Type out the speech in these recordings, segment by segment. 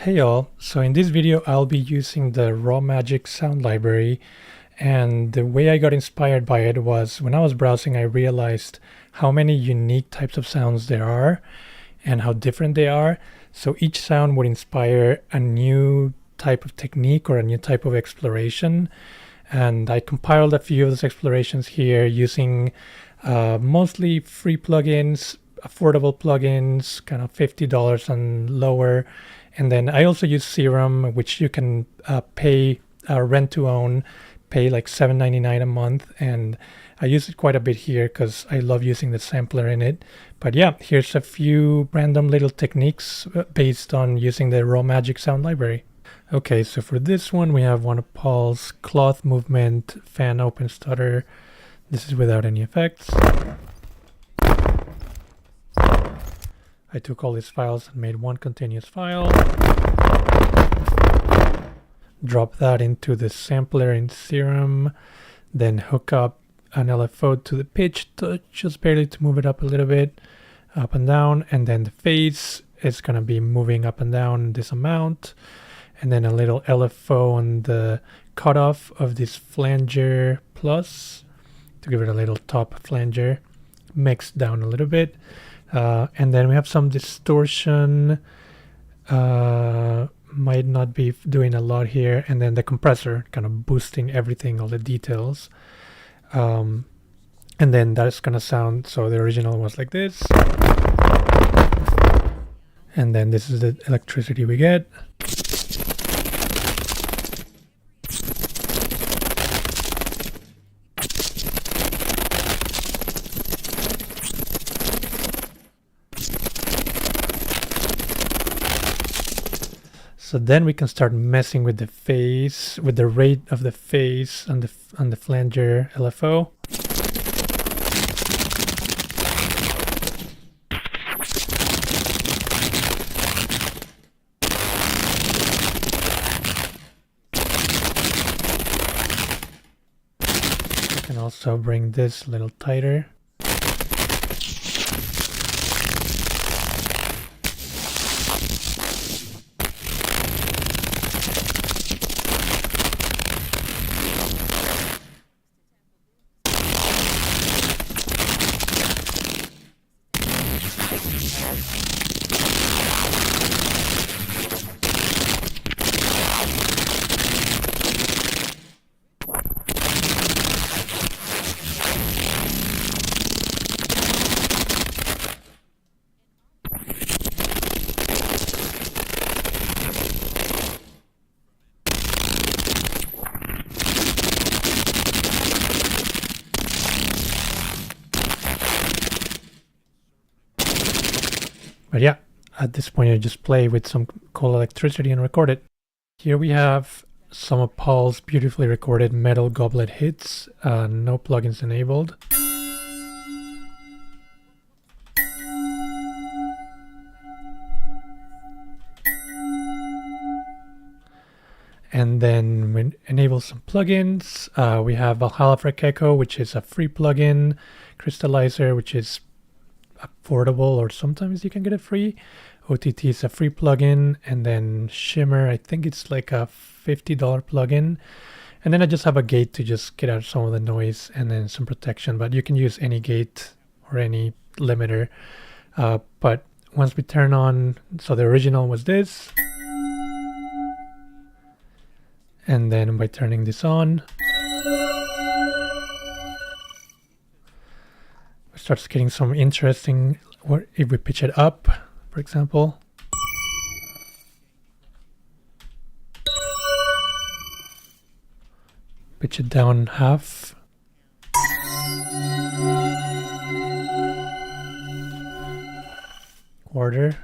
Hey y'all, so in this video I'll be using the Raw Magic sound library, and the way I got inspired by it was when I was browsing I realized how many unique types of sounds there are and how different they are. So each sound would inspire a new type of technique or a new type of exploration, and I compiled a few of those explorations here using mostly free plugins, affordable plugins, kind of $50 and lower. And then I also use Serum, which you can pay rent to own, pay like $7.99 a month. And I use it quite a bit here because I love using the sampler in it. But yeah, here's a few random little techniques based on using the Raw Magic sound library. Okay, so for this one, we have one of Paul's cloth movement fan open stutter. This is without any effects. I took all these files and made one continuous file. Drop that into the sampler in Serum, then hook up an LFO to the pitch just barely to move it up a little bit, up and down, and then the phase is going to be moving up and down this amount, and then a little LFO on the cutoff of this flanger plus to give it a little top flanger, mixed down a little bit. And then we have some distortion, might not be doing a lot here, and then the compressor kind of boosting everything, all the details. And then that's gonna sound, so the original was like this, and then this is the electricity we get. So then we can start messing with the phase, with the rate of the phase on the flanger LFO. We can also bring this a little tighter. But yeah, at this point I just play with some cool electricity and record it. Here we have some of Paul's beautifully recorded metal goblet hits, no plugins enabled. And then we enable some plugins. We have Valhalla for Echo, which is a free plugin, Crystallizer, which is affordable, or sometimes you can get it free. OTT is a free plugin, and then Shimmer, I think it's like a $50 plugin. And then I just have a gate to just get out some of the noise, and then some protection, but you can use any gate or any limiter. But once we turn on, so the original was this, and then by turning this on, starts getting some interesting, or if we pitch it up, for example. Pitch it down half. Quarter.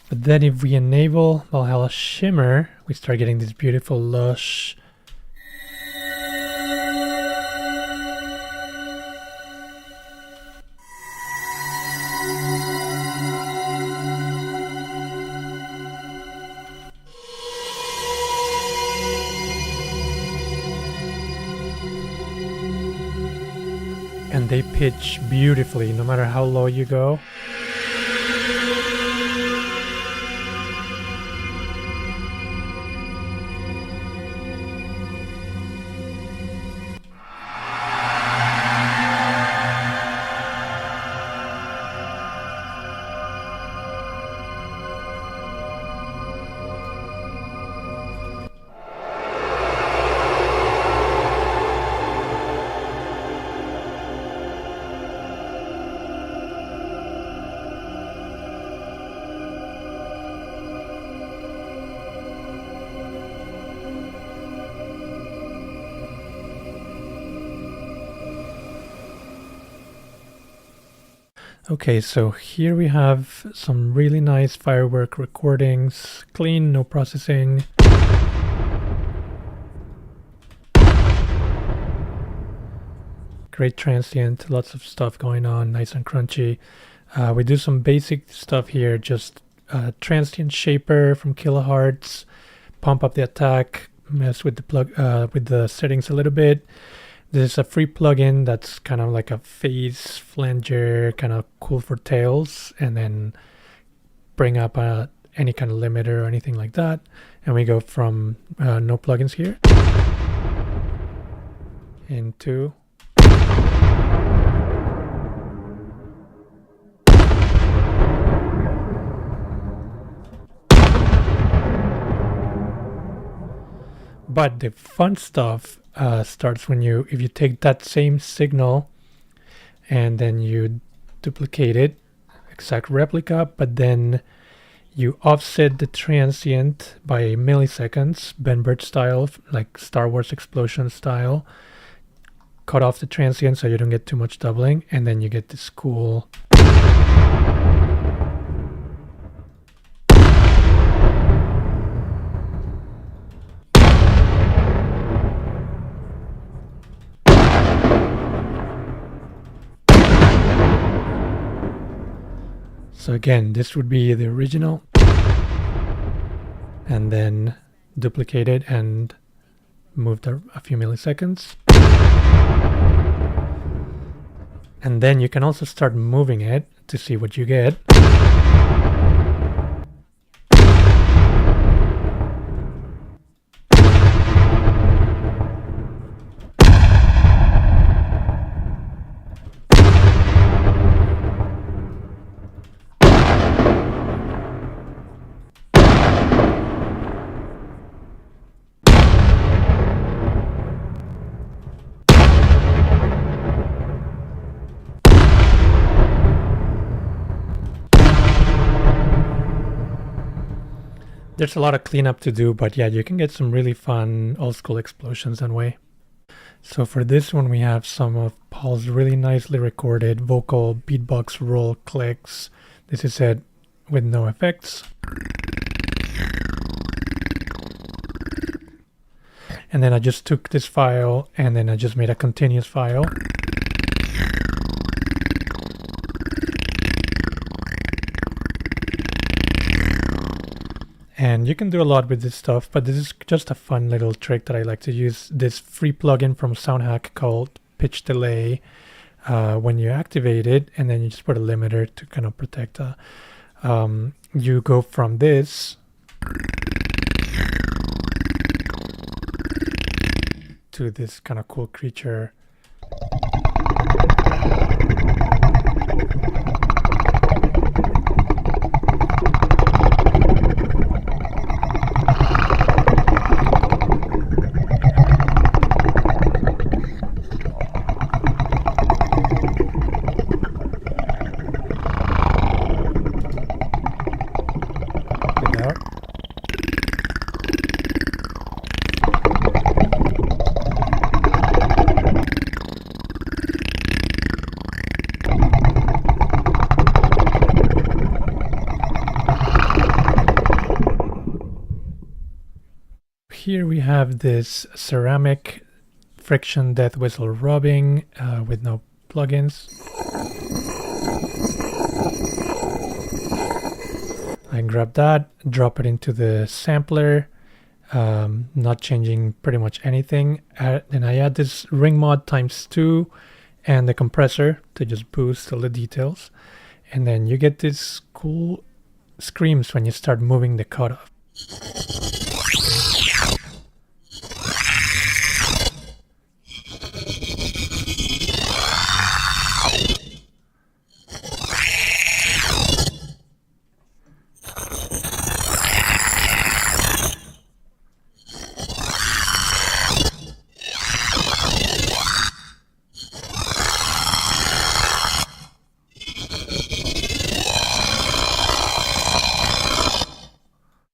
But then if we enable Valhalla Shimmer, we start getting this beautiful lush and they pitch beautifully no matter how low you go. Okay, so here we have some really nice Firework recordings, clean, no processing. Great transient, lots of stuff going on, nice and crunchy. We do some basic stuff here, just transient shaper from kilohertz, pump up the attack, mess with the with the settings a little bit. This is a free plugin that's kind of like a phase flanger, kind of cool for tails, and then bring up any kind of limiter or anything like that. And we go from no plugins here into but the fun stuff starts when if you take that same signal and then you duplicate it, exact replica, but then you offset the transient by milliseconds, Ben Burtt style, like Star Wars explosion style. Cut off the transient so you don't get too much doubling, and then you get this cool So again, this would be the original, and then duplicate it and moved a few milliseconds. And then you can also start moving it to see what you get. There's a lot of cleanup to do, but yeah, you can get some really fun old school explosions that way. So for this one, we have some of Paul's really nicely recorded vocal beatbox roll clicks. This is it with no effects. And then I just took this file and then I just made a continuous file. And you can do a lot with this stuff, but this is just a fun little trick that I like to use. This free plugin from SoundHack called Pitch Delay. When you activate it, and then you just put a limiter to kind of protect. You go from this to this kind of cool creature. Here we have this ceramic friction death whistle rubbing with no plugins. I grab that, drop it into the sampler, not changing pretty much anything. Then I add this ring mod ×2, and the compressor to just boost all the details. And then you get these cool screams when you start moving the cutoff.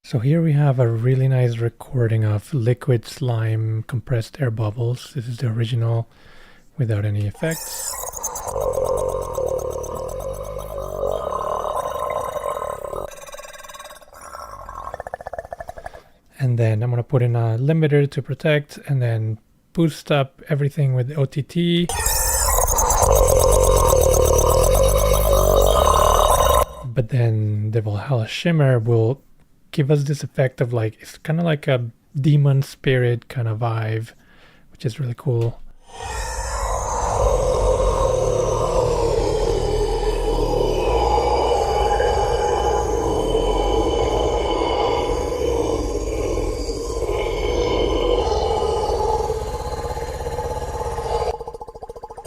So here we have a really nice recording of liquid slime compressed air bubbles. This is the original without any effects. And then I'm going to put in a limiter to protect and then boost up everything with OTT. But then the Valhalla Shimmer will give us this effect of like, it's kind of like a demon spirit kind of vibe, which is really cool.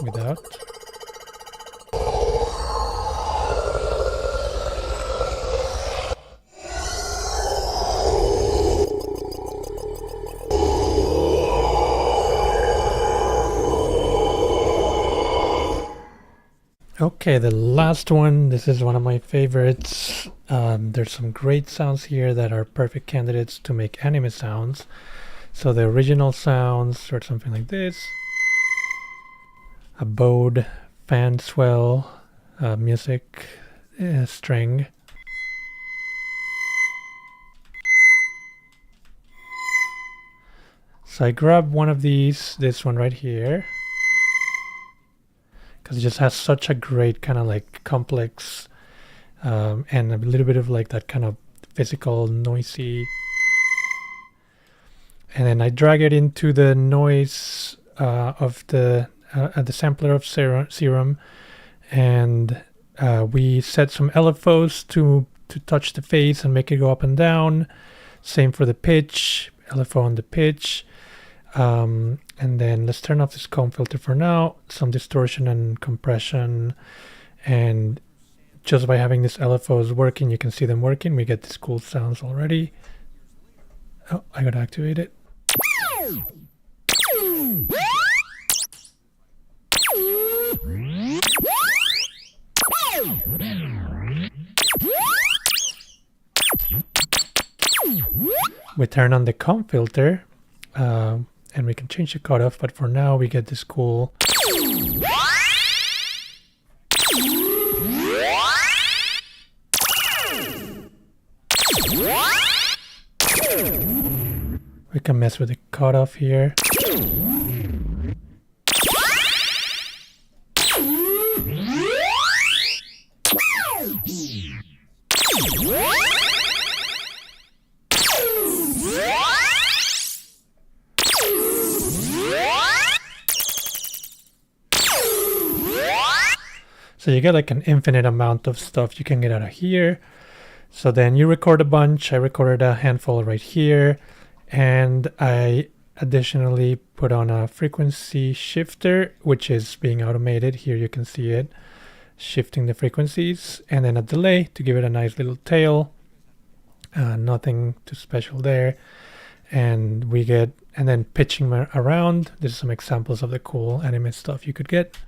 Without. Okay, the last one, this is one of my favorites. There's some great sounds here that are perfect candidates to make anime sounds. So the original sounds are something like this. A bowed fan swell, music string. So I grabbed one of these, this one right here. It just has such a great kind of like complex and a little bit of like that kind of physical noisy, and then I drag it into the noise of the sampler of serum, and we set some LFOs to touch the face and make it go up and down. Same for the pitch, LFO on the pitch. And then let's turn off this comb filter for now, some distortion and compression, and just by having this LFOs working, you can see them working, we get these cool sounds already. Oh, I gotta activate it. We turn on the comb filter, and we can change the cutoff, but for now we get this cool. We can mess with the cutoff here. So you get like an infinite amount of stuff you can get out of here. So then you record a bunch. I recorded a handful right here. And I additionally put on a frequency shifter, which is being automated. Here you can see it shifting the frequencies. And then a delay to give it a nice little tail. Nothing too special there. And we get, and then pitching around. There's some examples of the cool anime stuff you could get.